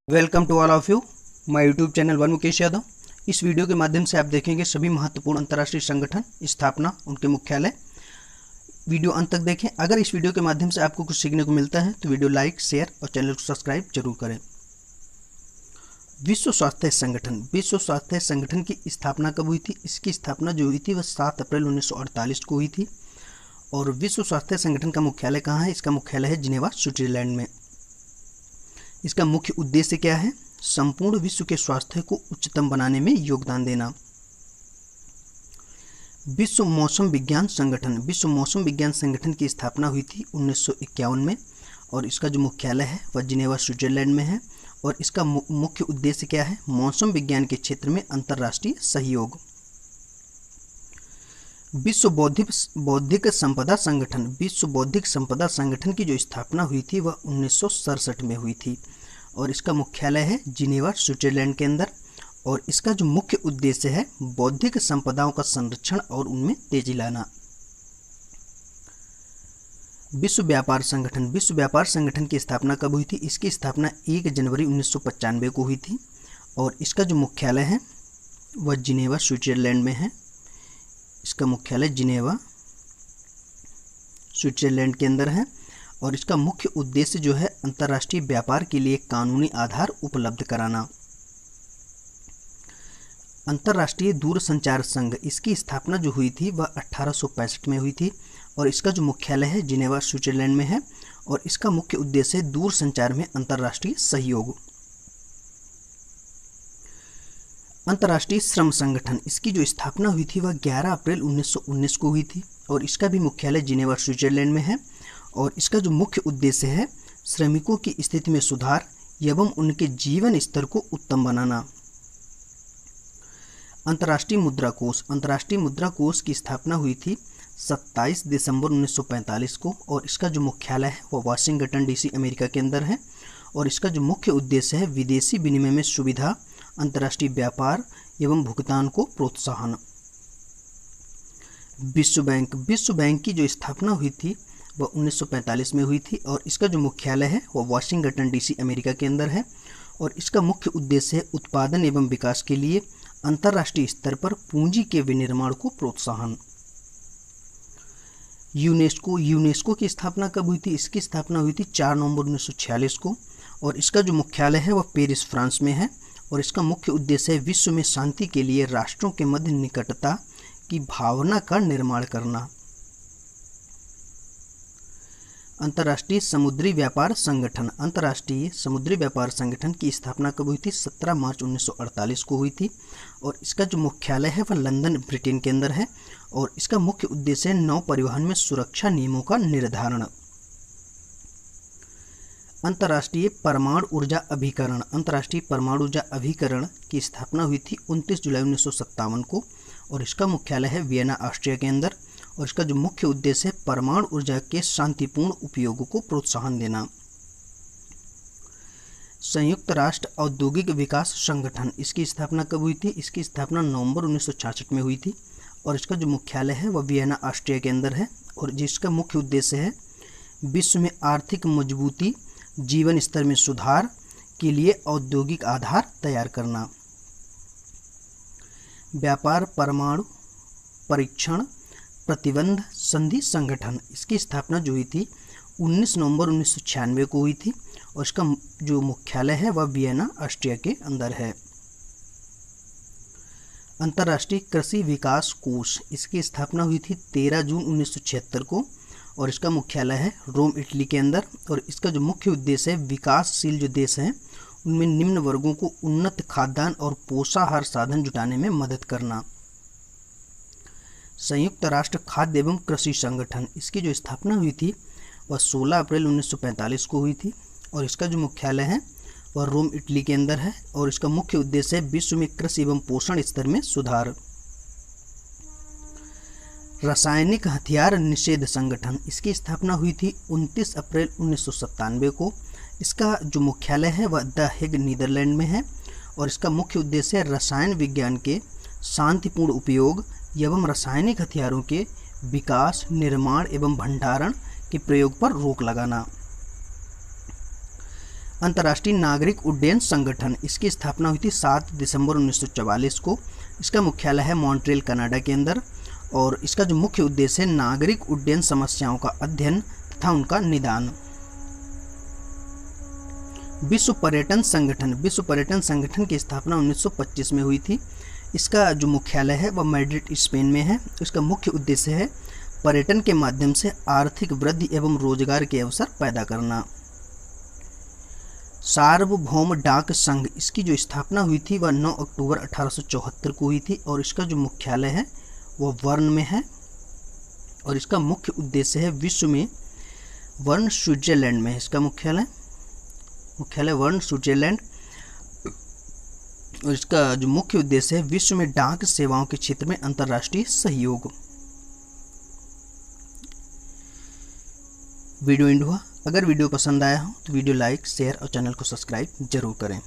Welcome to all of you my YouTube channel one Mukesh Yadav. इस video के माध्यम से आप देखेंगे सभी महत्वपूर्ण अंतर्राष्ट्रीय संगठन, स्थापना, उनके मुख्यालय। वीडियो अंत तक देखें। अगर इस वीडियो के माध्यम से आपको कुछ सीखने को मिलता है तो वीडियो लाइक, शेयर और चैनल को सब्सक्राइब जरूर करें। विश्व स्वास्थ्य संगठन की स्थापना कब हुई थी? इसकी स्थापना जो हुई थी वह 7 अप्रैल 1948 को हुई थी। और विश्व स्वास्थ्य संगठन का मुख्यालय कहाँ है? इसका मुख्यालय है जिनेवा, स्विट्जरलैंड में। इसका मुख्य उद्देश्य क्या है? संपूर्ण विश्व के स्वास्थ्य को उच्चतम बनाने में योगदान देना। विश्व मौसम विज्ञान संगठन की स्थापना हुई थी 1951 में और इसका जो मुख्यालय है वह जिनेवा, स्विट्जरलैंड में है। और इसका मुख्य उद्देश्य क्या है? मौसम विज्ञान के क्षेत्र में अंतर्राष्ट्रीय सहयोग। विश्व बौद्धिक संपदा संगठन की जो स्थापना हुई थी वह 1967 में हुई थी और इसका मुख्यालय है जिनेवा, स्विट्जरलैंड के अंदर। और इसका जो मुख्य उद्देश्य है बौद्धिक संपदाओं का संरक्षण और उनमें तेजी लाना। विश्व व्यापार संगठन की स्थापना कब हुई थी? इसकी स्थापना 1 जनवरी 1995 को हुई थी और इसका जो मुख्यालय है वह जिनेवा, स्विट्जरलैंड में है। इसका मुख्यालय जिनेवा, स्विट्जरलैंड के अंदर है और इसका मुख्य उद्देश्य जो है अंतर्राष्ट्रीय व्यापार के लिए कानूनी आधार उपलब्ध कराना। अंतर्राष्ट्रीय दूरसंचार संघ, इसकी स्थापना जो हुई थी वह 1865 में हुई थी और इसका जो मुख्यालय है जिनेवा, स्विट्जरलैंड में है और इसका मुख्य उद्देश्य है दूरसंचार में अंतर्राष्ट्रीय सहयोग। अंतर्राष्ट्रीय श्रम संगठन, इसकी जो स्थापना हुई थी वह 11 अप्रैल 1919 को हुई थी और इसका भी मुख्यालय जिनेवा, स्विट्जरलैंड में है और इसका जो मुख्य उद्देश्य है श्रमिकों की स्थिति में सुधार एवं उनके जीवन स्तर को उत्तम बनाना। अंतर्राष्ट्रीय मुद्रा कोष की स्थापना हुई थी 27 दिसंबर 1945 को और इसका जो मुख्यालय है वह वाशिंगटन डीसी, अमेरिका के अंदर है और इसका जो मुख्य उद्देश्य है विदेशी विनिमय में सुविधा, अंतर्राष्ट्रीय व्यापार एवं भुगतान को प्रोत्साहन। विश्व बैंक की जो स्थापना हुई थी वह 1945 में हुई थी और इसका जो मुख्यालय है वह वाशिंगटन डीसी, अमेरिका के अंदर है और इसका मुख्य उद्देश्य है उत्पादन एवं विकास के लिए अंतर्राष्ट्रीय स्तर पर पूंजी के विनिर्माण को प्रोत्साहन। यूनेस्को की स्थापना कब हुई थी? इसकी स्थापना हुई थी 4 नवंबर 1946 को और इसका जो मुख्यालय है वह पेरिस, फ्रांस में है और इसका मुख्य उद्देश्य है विश्व में शांति के लिए राष्ट्रों के मध्य निकटता की भावना का निर्माण करना। अंतर्राष्ट्रीय समुद्री व्यापार संगठन की स्थापना कब हुई थी? 17 मार्च 1948 को हुई थी और इसका जो मुख्यालय है वह लंदन, ब्रिटेन के अंदर है और इसका मुख्य उद्देश्य है नौ परिवहन में सुरक्षा नियमों का निर्धारण। अंतर्राष्ट्रीय परमाणु ऊर्जा अभिकरण की स्थापना हुई थी 29 जुलाई 1957 को और इसका मुख्यालय है वियना, ऑस्ट्रिया के अंदर और इसका जो मुख्य उद्देश्य है परमाणु ऊर्जा के शांतिपूर्ण उपयोग को प्रोत्साहन देना। संयुक्त राष्ट्र औद्योगिक विकास संगठन, इसकी स्थापना कब हुई थी? इसकी स्थापना नवंबर 1966 में हुई थी और इसका जो मुख्यालय है वह वियना, ऑस्ट्रिया के अंदर है और जिसका मुख्य उद्देश्य है विश्व में आर्थिक मजबूती, जीवन स्तर में सुधार के लिए औद्योगिक आधार तैयार करना। व्यापार परमाणु परीक्षण प्रतिबंध संधि संगठन, इसकी स्थापना जो हुई थी 19 नवंबर 1996 को हुई थी और इसका जो मुख्यालय है वह वियना, ऑस्ट्रिया के अंदर है। अंतर्राष्ट्रीय कृषि विकास कोष, इसकी स्थापना हुई थी 13 जून 1976 को और इसका मुख्यालय है रोम, इटली के अंदर और इसका जो मुख्य उद्देश्य है विकासशील जो देश हैं उनमें निम्न वर्गों को उन्नत खाद्यान्न और पोषाहार साधन जुटाने में मदद करना। संयुक्त राष्ट्र खाद्य एवं कृषि संगठन, इसकी जो स्थापना हुई थी वह 16 अप्रैल 1945 को हुई थी और इसका जो मुख्यालय है वह रोम, इटली के अंदर है और इसका मुख्य उद्देश्य है विश्व में कृषि एवं पोषण स्तर में सुधार। रासायनिक हथियार निषेध संगठन, इसकी स्थापना हुई थी 29 अप्रैल 1997 को। इसका जो मुख्यालय है वह द हेग, नीदरलैंड में है और इसका मुख्य उद्देश्य है रसायन विज्ञान के शांतिपूर्ण उपयोग एवं रासायनिक हथियारों के विकास, निर्माण एवं भंडारण के प्रयोग पर रोक लगाना। अंतर्राष्ट्रीय नागरिक उड्डयन संगठन, इसकी स्थापना हुई थी 7 दिसंबर 1944 को। इसका मुख्यालय है मॉन्ट्रियल कनाडा के अंदर, और इसका जो मुख्य उद्देश्य है नागरिक उड्डयन समस्याओं का अध्ययन तथा उनका निदान। विश्व पर्यटन संगठन, विश्व पर्यटन संगठन की स्थापना 1925 में हुई थी। इसका जो मुख्यालय है वह मैड्रिड स्पेन में है। इसका मुख्य उद्देश्य है पर्यटन के माध्यम से आर्थिक वृद्धि एवं रोजगार के अवसर पैदा करना। सार्वभौम डाक संघ, इसकी जो स्थापना हुई थी वह 9 अक्टूबर 1874 को हुई थी, और इसका जो मुख्यालय है वह बर्न में है, और इसका मुख्य उद्देश्य है विश्व में बर्न स्विट्जरलैंड में है। इसका मुख्यालय बर्न स्विट्जरलैंड, और इसका जो मुख्य उद्देश्य है विश्व में डाक सेवाओं के क्षेत्र में अंतर्राष्ट्रीय सहयोग। वीडियो एंड हुआ। अगर वीडियो पसंद आया हो तो वीडियो लाइक, शेयर और चैनल को सब्सक्राइब जरूर करें।